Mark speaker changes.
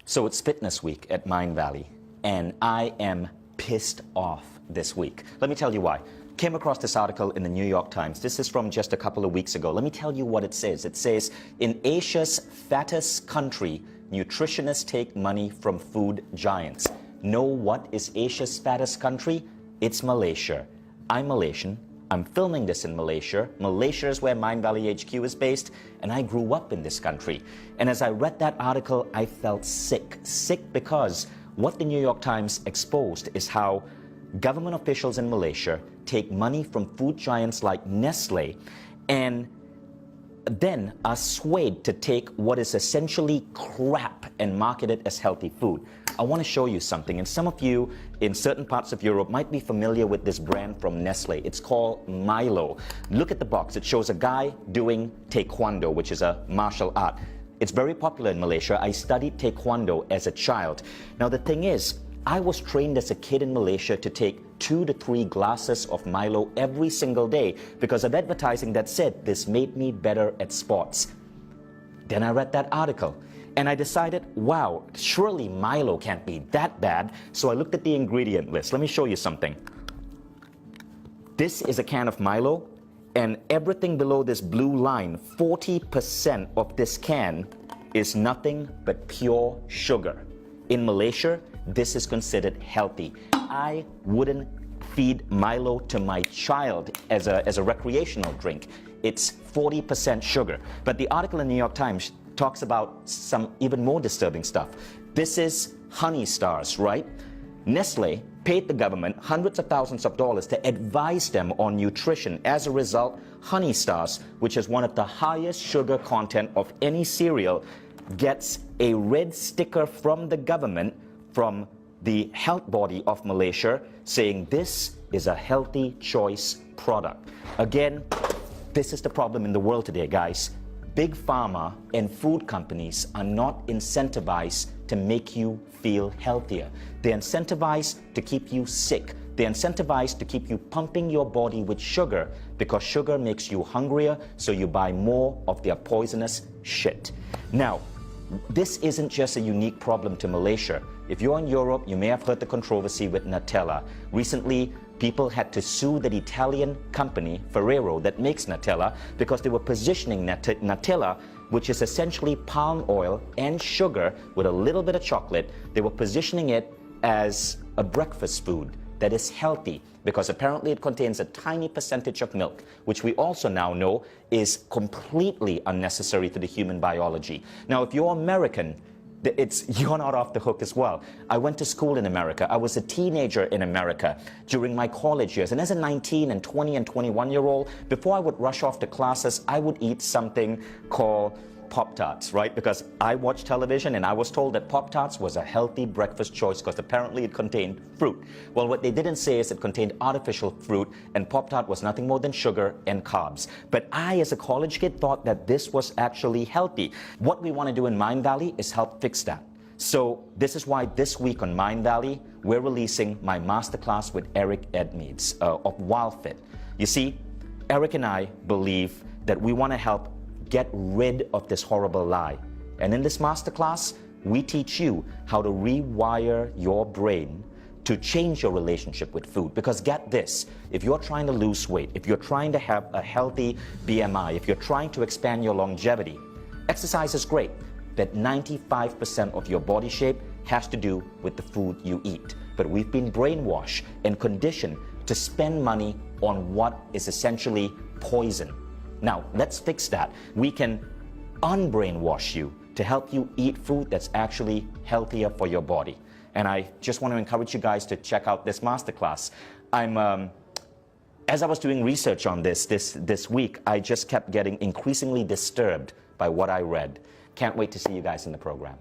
Speaker 1: So it's fitness week at Mindvalley, and I am pissed off this week. Let me tell you why. Came across this article in the New York Times. This is from just a couple of weeks ago. Let me tell you what it says. It says, in Asia's fattest country, nutritionists take money from food giants. Know what is Asia's fattest country? It's Malaysia. I'm Malaysian. I'm filming this in Malaysia. Malaysia is where Mindvalley HQ is based, and I grew up in this country. And as I read that article, I felt sick. Sick because what the New York Times exposed is how government officials in Malaysia take money from food giants like Nestle and then are swayed to take what is essentially crap and market it as healthy food. I want to show you something, and some of you in certain parts of Europe might be familiar with this brand from Nestle. It's called Milo. Look at the box. It shows a guy doing taekwondo, which is a martial art. It's very popular in Malaysia. I studied taekwondo as a child. Now the thing is, I was trained as a kid in Malaysia to take 2 to 3 glasses of Milo every single day because of advertising that said this made me better at sports. Then I read that article and I decided, wow, surely Milo can't be that bad. So I looked at the ingredient list. Let me show you something. This is a can of Milo, and everything below this blue line, 40% of this can is nothing but pure sugar. In Malaysia, this is considered healthy. I wouldn't feed Milo to my child as a recreational drink. It's 40% sugar. But the article in the New York Times talks about some even more disturbing stuff. This is Honey Stars, right? Nestle paid the government hundreds of thousands of dollars to advise them on nutrition. As a result, Honey Stars, which is one of the highest sugar content of any cereal, gets a red sticker from the government, from the health body of Malaysia, saying this is a healthy choice product. Again, this is the problem in the world today, guys. Big pharma and food companies are not incentivized to make you feel healthier. They're incentivized to keep you sick. They're incentivized to keep you pumping your body with sugar because sugar makes you hungrier, so you buy more of their poisonous shit. Now, this isn't just a unique problem to Malaysia. If you're in Europe, you may have heard the controversy with Nutella. Recently, people had to sue the Italian company Ferrero that makes Nutella because they were positioning Nutella, which is essentially palm oil and sugar with a little bit of chocolate. They were positioning it as a breakfast food that is healthy because apparently it contains a tiny percentage of milk, which we also now know is completely unnecessary to the human biology. Now, if you're American, you're not off the hook as well. I went to school in America. I was a teenager in America during my college years. And as a 19 and 20 and 21-year-old, before I would rush off to classes, I would eat something called Pop-Tarts, right? Because I watched television and I was told that Pop-Tarts was a healthy breakfast choice because apparently it contained fruit. Well, what they didn't say is it contained artificial fruit, and Pop-Tart was nothing more than sugar and carbs. But I, as a college kid, thought that this was actually healthy. What we want to do in Mindvalley is help fix that. So this is why this week on Mindvalley, we're releasing my masterclass with Eric Edmeades of WildFit. You see, Eric and I believe that we want to help get rid of this horrible lie. And in this masterclass, we teach you how to rewire your brain to change your relationship with food. Because get this, if you're trying to lose weight, if you're trying to have a healthy BMI, if you're trying to expand your longevity, exercise is great, but 95% of your body shape has to do with the food you eat. But we've been brainwashed and conditioned to spend money on what is essentially poison. Now, let's fix that. We can unbrainwash you to help you eat food that's actually healthier for your body. And I just want to encourage you guys to check out this masterclass. As I was doing research on this week, I just kept getting increasingly disturbed by what I read. Can't wait to see you guys in the program.